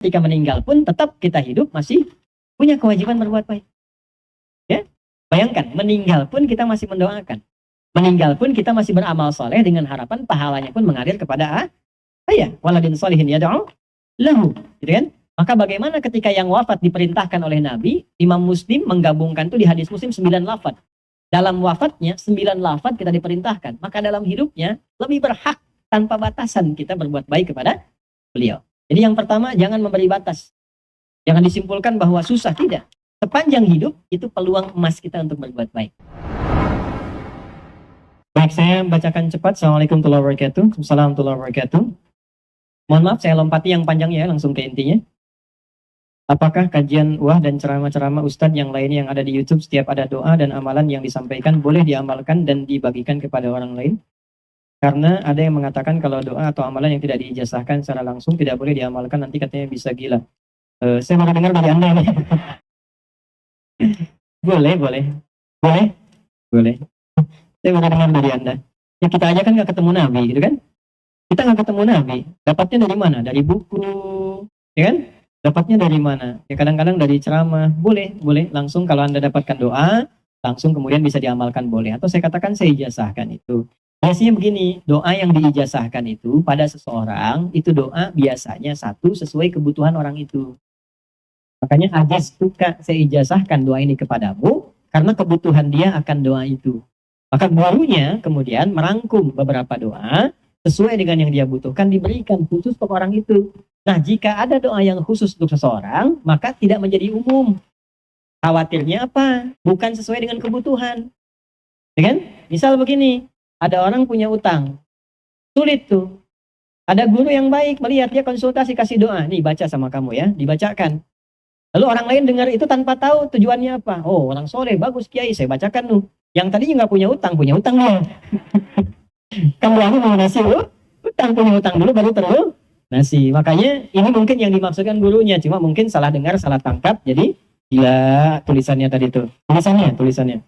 ketika meninggal pun tetap kita hidup masih punya kewajiban berbuat baik. Ya, bayangkan meninggal pun kita masih mendoakan, meninggal pun kita masih beramal soleh dengan harapan pahalanya pun mengalir kepada ayah. Waladin solihin yad'u lahu, gitu kan? Maka bagaimana ketika yang wafat diperintahkan oleh Nabi, Imam Muslim menggabungkan itu di hadis Muslim 9 lafaz. Dalam wafatnya 9 lafaz kita diperintahkan, maka dalam hidupnya lebih berhak tanpa batasan kita berbuat baik kepada beliau. Jadi yang pertama, jangan memberi batas. Jangan disimpulkan bahwa susah, tidak. Sepanjang hidup itu peluang emas kita untuk berbuat baik. Baik, saya bacakan cepat. Assalamualaikum warahmatullahi wabarakatuh. Assalamualaikum warahmatullahi wabarakatuh. Mohon maaf, saya lompati yang panjangnya, langsung ke intinya. Apakah kajian dan ceramah-ceramah Ustadz yang lainnya yang ada di YouTube, setiap ada doa dan amalan yang disampaikan boleh diamalkan dan dibagikan kepada orang lain? Karena ada yang mengatakan kalau doa atau amalan yang tidak diijazahkan secara langsung tidak boleh diamalkan, nanti katanya bisa gila. Saya mau dengar dari Anda nih. Boleh. Saya mau dengar dari Anda. Ya kita aja kan nggak ketemu Nabi, gitu kan? Kita nggak ketemu Nabi. Dapatnya dari mana? Dari buku, ya kan? Dapatnya dari mana? Ya kadang-kadang dari ceramah. Boleh. Langsung kalau Anda dapatkan doa, langsung kemudian bisa diamalkan, boleh. Atau saya katakan saya ijazahkan itu. Biasanya begini, doa yang diijazahkan itu pada seseorang, itu doa biasanya satu sesuai kebutuhan orang itu. Makanya suka saya ijazahkan doa ini kepadamu, karena kebutuhan dia akan doa itu. Maka gurunya kemudian merangkum beberapa doa, sesuai dengan yang dia butuhkan, diberikan khusus untuk orang itu. Nah, jika ada doa yang khusus untuk seseorang, maka tidak menjadi umum. Khawatirnya apa? Bukan sesuai dengan kebutuhan. Ya kan? Misal begini, ada orang punya utang. Sulit tuh. Ada guru yang baik, melihat dia konsultasi, kasih doa. Nih, baca sama kamu ya, dibacakan. Lalu orang lain dengar itu tanpa tahu tujuannya apa. Oh, orang soleh, bagus kiai, saya bacakan tuh. Yang tadinya nggak punya utang dia. Kamu mau nasi punya utang dulu baru terus nasi. Makanya ini mungkin yang dimaksudkan gurunya, cuma mungkin salah dengar, salah tangkap. Jadi gila tulisannya tadi tuh. Tulisannya.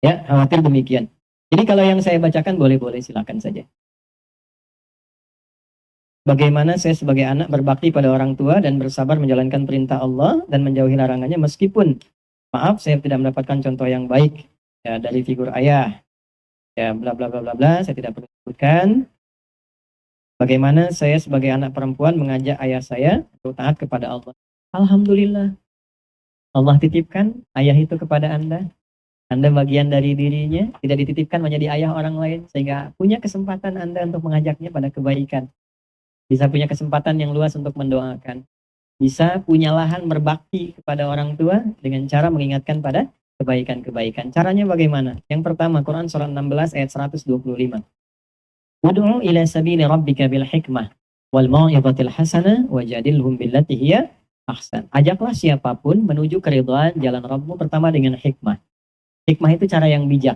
Ya, khawatir demikian. Jadi kalau yang saya bacakan boleh silakan saja. Bagaimana saya sebagai anak berbakti pada orang tua dan bersabar menjalankan perintah Allah dan menjauhi larangannya meskipun maaf saya tidak mendapatkan contoh yang baik ya dari figur ayah. Ya bla bla bla bla bla, saya tidak perlu sebutkan. Bagaimana saya sebagai anak perempuan mengajak ayah saya untuk taat kepada Allah. Alhamdulillah. Allah titipkan ayah itu kepada Anda. Anda bagian dari dirinya, tidak dititipkan menjadi ayah orang lain, sehingga punya kesempatan Anda untuk mengajaknya pada kebaikan. Bisa punya kesempatan yang luas untuk mendoakan. Bisa punya lahan berbakti kepada orang tua dengan cara mengingatkan pada kebaikan-kebaikan. Caranya bagaimana? Yang pertama, Quran surah 16 ayat 125. Ud'u ila sabili rabbika bil hikmah wal mau'izatil hasanah wajadilhum billati hiya ahsan. Ajaklah siapapun menuju keridhaan jalan Rabbmu pertama dengan hikmah. Hikmah itu cara yang bijak.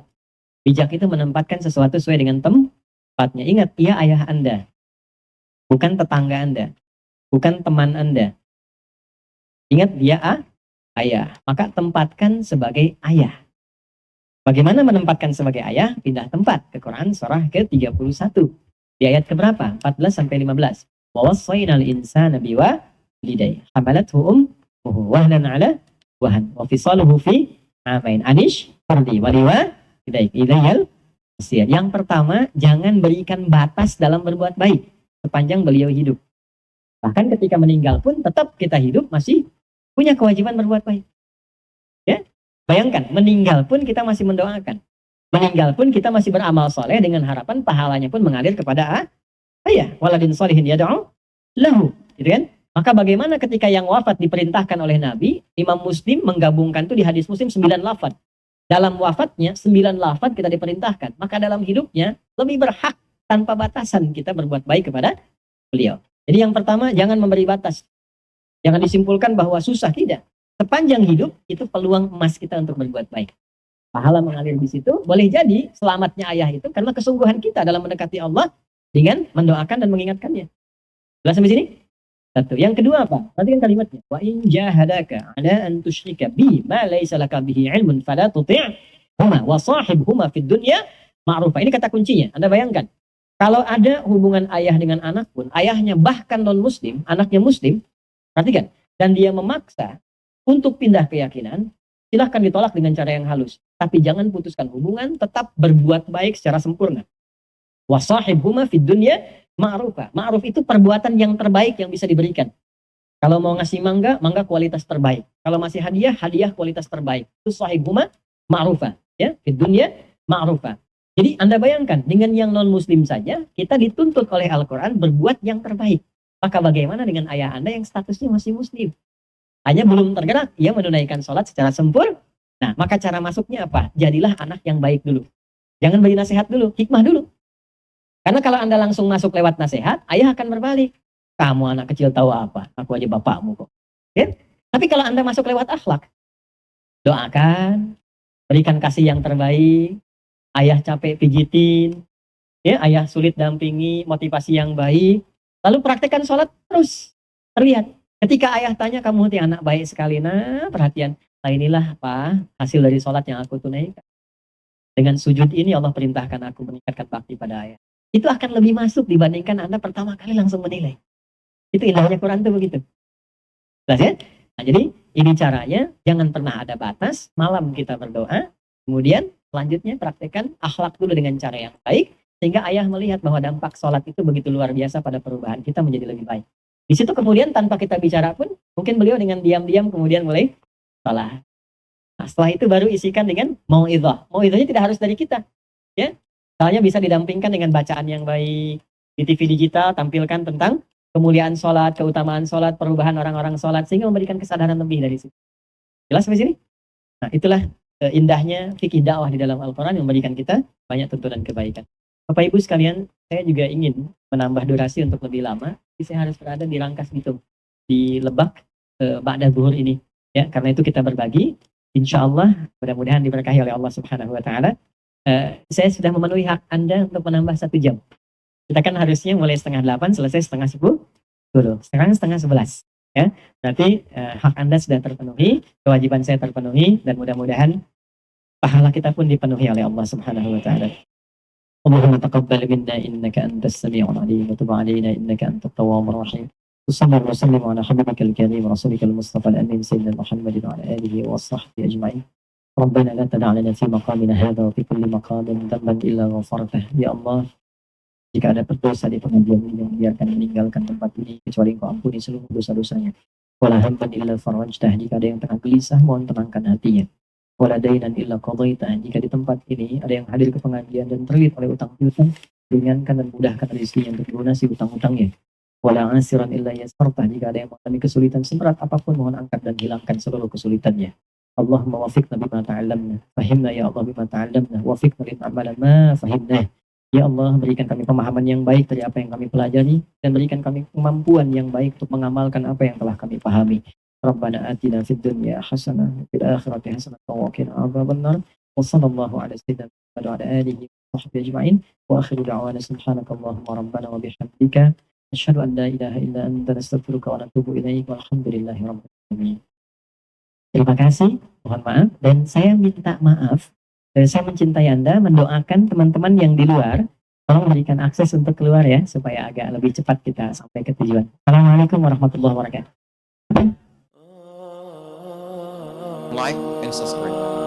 Bijak itu menempatkan sesuatu sesuai dengan tempatnya. Ingat, ia ayah Anda. Bukan tetangga Anda. Bukan teman Anda. Ingat, dia ayah. Maka tempatkan sebagai ayah. Bagaimana menempatkan sebagai ayah? Pindah tempat ke Quran surah ke-31. Di ayat keberapa? 14-15. Wa wassaynal insana biwalidayhi hamalathu ummuhu wahnan 'ala wahn wa fisaluhu fi 'amain anish fardi wa liwalidayhi ilayal masir. Yang pertama, jangan berikan batas dalam berbuat baik sepanjang beliau hidup. Bahkan ketika meninggal pun tetap kita hidup masih punya kewajiban berbuat baik. Ya, bayangkan meninggal pun kita masih mendoakan, meninggal pun kita masih beramal soleh dengan harapan pahalanya pun mengalir kepada ayah. Waladin solihin yad'u lahu, gitu kan? Maka bagaimana ketika yang wafat diperintahkan oleh Nabi, Imam Muslim menggabungkan itu di hadis Muslim 9 lafaz. Dalam wafatnya 9 lafaz kita diperintahkan, maka dalam hidupnya lebih berhak tanpa batasan kita berbuat baik kepada beliau. Jadi yang pertama, jangan memberi batas. Jangan disimpulkan bahwa susah, tidak. Sepanjang hidup itu peluang emas kita untuk berbuat baik. Pahala mengalir di situ. Boleh jadi selamatnya ayah itu karena kesungguhan kita dalam mendekati Allah dengan mendoakan dan mengingatkannya. Jelas sampai sini? Satu. Yang kedua apa? Perhatikan kalimatnya. Wa in jahadaka ala an tusyrika bi ma laysa laka bihi ilmun fala tuti'huma wa sahibhuma fid dunya ma'rufa. Ini kata kuncinya. Anda bayangkan. Kalau ada hubungan ayah dengan anak pun, ayahnya bahkan non-muslim, anaknya muslim, Perhatikan. Dan dia memaksa untuk pindah keyakinan, silahkan ditolak dengan cara yang halus. Tapi jangan putuskan hubungan, tetap berbuat baik secara sempurna. Wasahibhuma fid dunya ma'rufa. Ma'ruf itu perbuatan yang terbaik yang bisa diberikan. Kalau mau ngasih mangga, mangga kualitas terbaik. Kalau masih hadiah, hadiah kualitas terbaik. Itu sahibhuma ma'rufa. Ya, fid dunya ma'rufa. Jadi Anda bayangkan, dengan yang non-muslim saja, kita dituntut oleh Al-Quran berbuat yang terbaik. Maka bagaimana dengan ayah Anda yang statusnya masih muslim? Hanya belum tergerak, ia menunaikan sholat secara sempurna. Nah, maka cara masuknya apa? Jadilah anak yang baik dulu. Jangan beri nasihat dulu, hikmah dulu. Karena kalau Anda langsung masuk lewat nasihat, ayah akan berbalik. Kamu anak kecil tahu apa? Aku aja bapakmu kok. Ya? Tapi kalau Anda masuk lewat akhlak, doakan, berikan kasih yang terbaik, ayah capek pijitin, ya, ayah sulit dampingi, motivasi yang baik, lalu praktekkan sholat terus. Terlihat. Ketika ayah tanya, kamu hati anak baik sekali, nah perhatian, nah inilah apa hasil dari sholat yang aku tunaikan. Dengan sujud ini Allah perintahkan aku meningkatkan bakti pada ayah. Itu akan lebih masuk dibandingkan Anda pertama kali langsung menilai. Itu indahnya Quran tuh begitu. Jelas ya? Nah, jadi ini caranya, jangan pernah ada batas, malam kita berdoa, kemudian selanjutnya praktekkan akhlak dulu dengan cara yang baik, sehingga ayah melihat bahwa dampak sholat itu begitu luar biasa pada perubahan kita menjadi lebih baik. Di situ kemudian tanpa kita bicara pun, mungkin beliau dengan diam-diam kemudian mulai sholat. Nah, setelah itu baru isikan dengan mau'idhah. Mau'idhahnya tidak harus dari kita. Ya, misalnya bisa didampingkan dengan bacaan yang baik. Di TV digital tampilkan tentang kemuliaan sholat, keutamaan sholat, perubahan orang-orang sholat, sehingga memberikan kesadaran lebih dari situ. Jelas sampai sini? Nah, itulah indahnya fikih dakwah di dalam Al-Quran yang memberikan kita banyak tuntunan kebaikan. Bapak Ibu sekalian, saya juga ingin menambah durasi untuk lebih lama. Jadi saya harus berada di Rangkas Bitung, di Lebak, Ba'da Zuhur ini. Ya, karena itu kita berbagi. Insya Allah, mudah-mudahan diberkahi oleh Allah Subhanahu Wa Taala. Saya sudah memenuhi hak Anda untuk menambah 1 jam. Kita kan harusnya mulai 7:30, selesai 9:30 dulu. Sekarang 10:30. Ya, berarti hak Anda sudah terpenuhi, kewajiban saya terpenuhi, dan mudah-mudahan pahala kita pun dipenuhi oleh Allah Subhanahu Wa Taala. Allahumma taqabbal minna innaka antas sami'ul 'alim wa tub 'alaina innaka antat tawwabur rahim. Wassallallahu wasallam ala habibikal karim rasulika al-mustafa al-amin sayyidina Muhammadin wa ala alihi wa sahbihi ajma'in. Rabbana la tada' lana fi maqamina hadha wa fi kulli maqamin dhanban illa ghafartah. Ya Allah, jika ada berdosa di pengajian ini yang biarkan meninggalkan tempat ini, kecuali Engkau ampuni seluruh dosa-dosanya. Wala hamdan illa farajtah, jika ada yang tengah gelisah, mohon tenangkan hatinya. Wala dainan illa qadaitah, jika di tempat ini ada yang hadir ke pengajian dan terlilit oleh utang piutang, ringankan dan mudahkan rezekinya untuk melunasi utang-utangnya. Wala asiran illa yasartah, jika ada yang mengalami kesulitan seberat apapun, mohon angkat dan hilangkan seluruh kesulitannya. Allahumma wafiqna bima ta'allamna, fahimna ya Allah bima ta'allamna, wafiqna lil'amala ma fahimna. Ya Allah, berikan kami pemahaman yang baik dari apa yang kami pelajari, dan berikan kami kemampuan yang baik untuk mengamalkan apa yang telah kami pahami. Rabbana atina fid dunya hasanah wa fil akhirati hasanah wa qina adzabannar. Wa sallallahu ala sayyidina Muhammad wa ala alihi wa sahbihi ajma'in. Wa akhiru da'wana subhanakallahumma rabbana wa bihamdika asyhadu an la ilaha illa anta nastaghfiruka wa natubu ilaik. Walhamdulillahi rabbil alamin. Terima kasih, mohon maaf, dan saya minta maaf. Saya mencintai Anda, mendoakan teman-teman yang di luar, tolong berikan akses untuk keluar ya, supaya agak lebih cepat kita sampai ke tujuan. Assalamualaikum warahmatullahi wabarakatuh. Like and subscribe.